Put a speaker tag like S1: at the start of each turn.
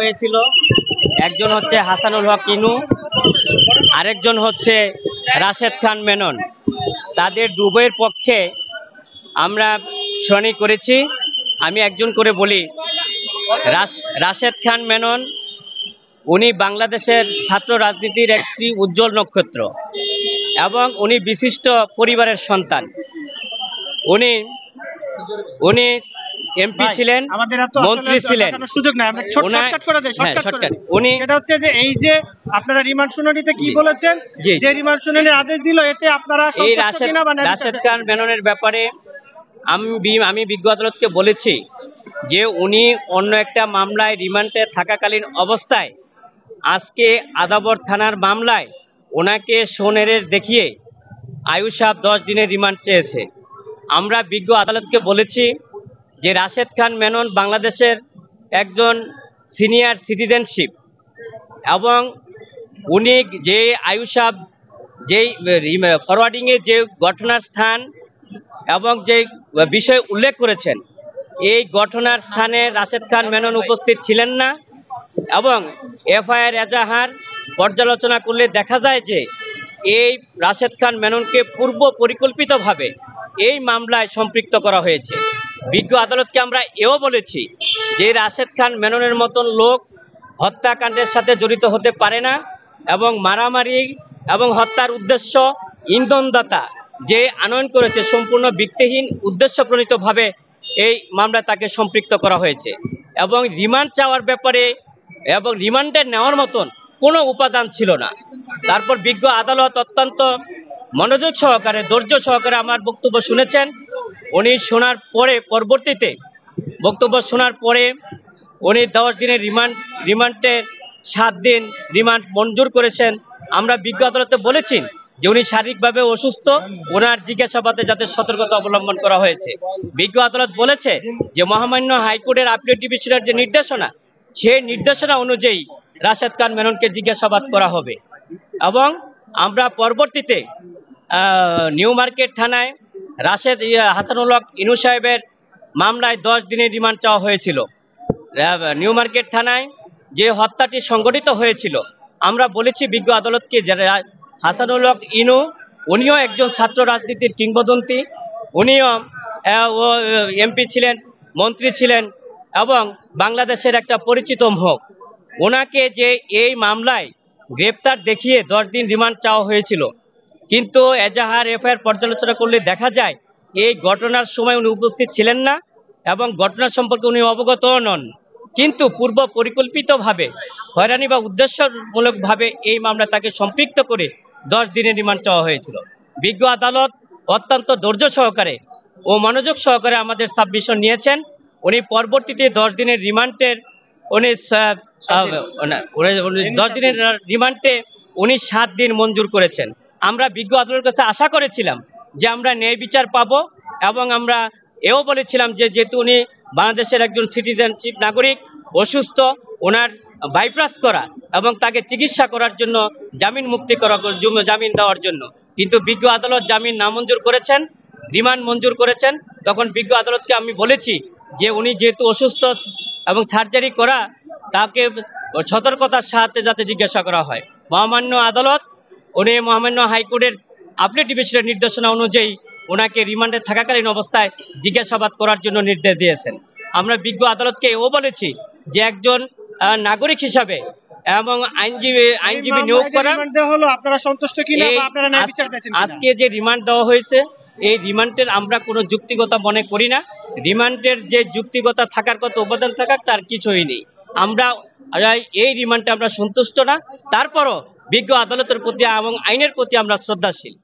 S1: হয়েছিল। একজন হচ্ছে হাসানুল হক ইনু, আরেকজন হচ্ছে রাশেদ খান মেনন। তাদের দুবইয়ের পক্ষে আমরা শুনানি করেছি। আমি একজন করে বলি, রাশেদ খান মেনন উনি বাংলাদেশের ছাত্র রাজনীতির একটি উজ্জ্বল নক্ষত্র এবং উনি বিশিষ্ট পরিবারের সন্তান। উনি উনি এমপি ছিলেন, মন্ত্রী ছিলেন।
S2: সুযোগ নাই, আমরা শর্টকাট করে দেই। উনি সেটা হচ্ছে যে এই যে আপনারা রিমান্ড শুনানিতে কি বলেছেন, যে রিমান্ড শুনানির আদেশ দিল, এতে আপনারা সন্তুষ্ট কিনা? বা
S1: রাশেদ খান মেননের ব্যাপারে আমি বিজ্ঞ আদালতকে বলেছি যে উনি অন্য একটা মামলায় রিমান্ডে থাকাকালীন অবস্থায় আজকে আদাবর থানার মামলায় ওনাকে সোনেরের দেখিয়ে আয়ুষ সাহেব 10 দিনের রিমান্ড চেয়েছে। আমরা বিজ্ঞ আদালতকে বলেছি যে রাশেদ খান মেনন বাংলাদেশের একজন সিনিয়র সিটিজেনশিপ এবং উনি যে আয়ুষ সাহেব যেই ফরওয়ার্ডিংয়ে যে ঘটনার স্থান এবং যে বিষয় উল্লেখ করেছেন, এই ঘটনার স্থানে রাশেদ খান মেনন উপস্থিত ছিলেন না এবং এফআইআর এজাহার পর্যালোচনা করলে দেখা যায় যে এই রাশেদ খান মেননকে পূর্ব পরিকল্পিতভাবে এই মামলায় সম্পৃক্ত করা হয়েছে। বিজ্ঞ আদালতকে আমরা এও বলেছি যে রাশেদ খান মেননের মতন লোক হত্যাকাণ্ডের সাথে জড়িত হতে পারে না এবং মারামারি এবং হত্যার উদ্দেশ্য ইন্ধনদাতা যে আনয়ন করেছে সম্পূর্ণ ভিত্তিহীন উদ্দেশ্যপ্রণীতভাবে এই মামলায় তাকে সম্পৃক্ত করা হয়েছে এবং রিমান্ড চাওয়ার ব্যাপারে এবং রিমান্ডে নেওয়ার মতন কোনো উপাদান ছিল না। তারপর বিজ্ঞ আদালত অত্যন্ত মনোযোগ সহকারে, ধৈর্য সহকারে আমার বক্তব্য শুনেছেন। উনি শোনার পরে পরবর্তীতে বক্তব্য শোনার পরে উনি 10 দিনের রিমান্ডে 7 দিন রিমান্ড মঞ্জুর করেছেন। আমরা বিজ্ঞ আদালতে বলেছি যে উনি শারীরিকভাবে অসুস্থ, ওনার জিজ্ঞাসাবাদে যাতে সতর্কতা অবলম্বন করা হয়েছে। বিজ্ঞ আদালত বলেছে যে মহামান্য হাইকোর্টের আপিল ডিভিশনের যে নির্দেশনা, সেই নির্দেশনা অনুযায়ী রাশেদ খান মেননকে জিজ্ঞাসাবাদ করা হবে এবং আমরা পরবর্তীতে নিউ মার্কেট থানায় হাসানুল হক ইনু সাহেবের মামলায় 10 দিনের রিমান্ড চাওয়া হয়েছিল। নিউ মার্কেট থানায় যে হত্যাটি সংঘটিত হয়েছিল, আমরা বলেছি বিজ্ঞ আদালতকে যে হাসানুল হক ইনু উনিও একজন ছাত্র রাজনীতির কিংবদন্তি, উনিও এমপি ছিলেন, মন্ত্রী ছিলেন এবং বাংলাদেশের একটা পরিচিত মুখ। ওনাকে যে এই মামলায় গ্রেপ্তার দেখিয়ে 10 দিন রিমান্ড চাওয়া হয়েছিল, কিন্তু এজাহার এফআইআর পর্যালোচনা করলে দেখা যায় এই ঘটনার সময় উনি উপস্থিত ছিলেন না এবং ঘটনা সম্পর্কে উনি অবগতও নন, কিন্তু পূর্ব পরিকল্পিতভাবে হয়রানি বা উদ্দেশ্যমূলকভাবে এই মামলা তাকে সম্পৃক্ত করে 10 দিনের রিমান্ড চাওয়া হয়েছিল। বিজ্ঞ আদালত অত্যন্ত ধৈর্য সহকারে ও মনোযোগ সহকারে আমাদের সাবমিশন নিয়েছেন। উনি পরবর্তীতে 10 দিনের রিমান্ডের উনি 10 দিনের রিমান্ডে উনি 7 দিন মঞ্জুর করেছেন। আমরা বিজ্ঞ আদালতের কাছে আশা করেছিলাম যে আমরা ন্যায় বিচার পাবো এবং আমরা এও বলেছিলাম যে যেহেতু উনি বাংলাদেশের একজন সিটিজেনশিপ নাগরিক, অসুস্থ, ওনার বাইপাস করা এবং তাকে চিকিৎসা করার জন্য জামিন মুক্তি জামিন দেওয়ার জন্য, কিন্তু বিজ্ঞ আদালত জামিন নামঞ্জুর করেছেন, রিমান্ড মঞ্জুর করেছেন। তখন বিজ্ঞ আদালতকে আমি বলেছি যে উনি যেহেতু অসুস্থ এবং সার্জারি করা, তাকে সতর্কতার সাথে যাতে জিজ্ঞাসা করা হয়। মহামান্য আদালত উনি মহামান্য হাইকোর্টের আপিল ডিভিশনের নির্দেশনা অনুযায়ী ওনাকে রিমান্ডে থাকাকালীন অবস্থায় জিজ্ঞাসাবাদ করার জন্য নির্দেশ দিয়েছেন। আমরা বিজ্ঞ আদালতকে এও বলেছি যে একজন নাগরিক হিসাবে এবং আইনজীবী নিয়োগ করা
S2: হলো, আপনারা সন্তুষ্ট কিনা বা আপনারা ন্যায় বিচার পেয়েছেন কিনা?
S1: আজকে যে রিমান্ড দেওয়া হয়েছে, এই রিমান্ডের আমরা কোনো যুক্তিগতা মনে করি না। রিমান্ডের যে যুক্তিগতা থাকার কথা, উপাদান থাকার, তার কিছুই নেই। আমরা এই রিমান্ডে আমরা সন্তুষ্ট না। তারপরও বিজ্ঞ আদালতের প্রতি এবং আইনের প্রতি আমরা শ্রদ্ধাশীল।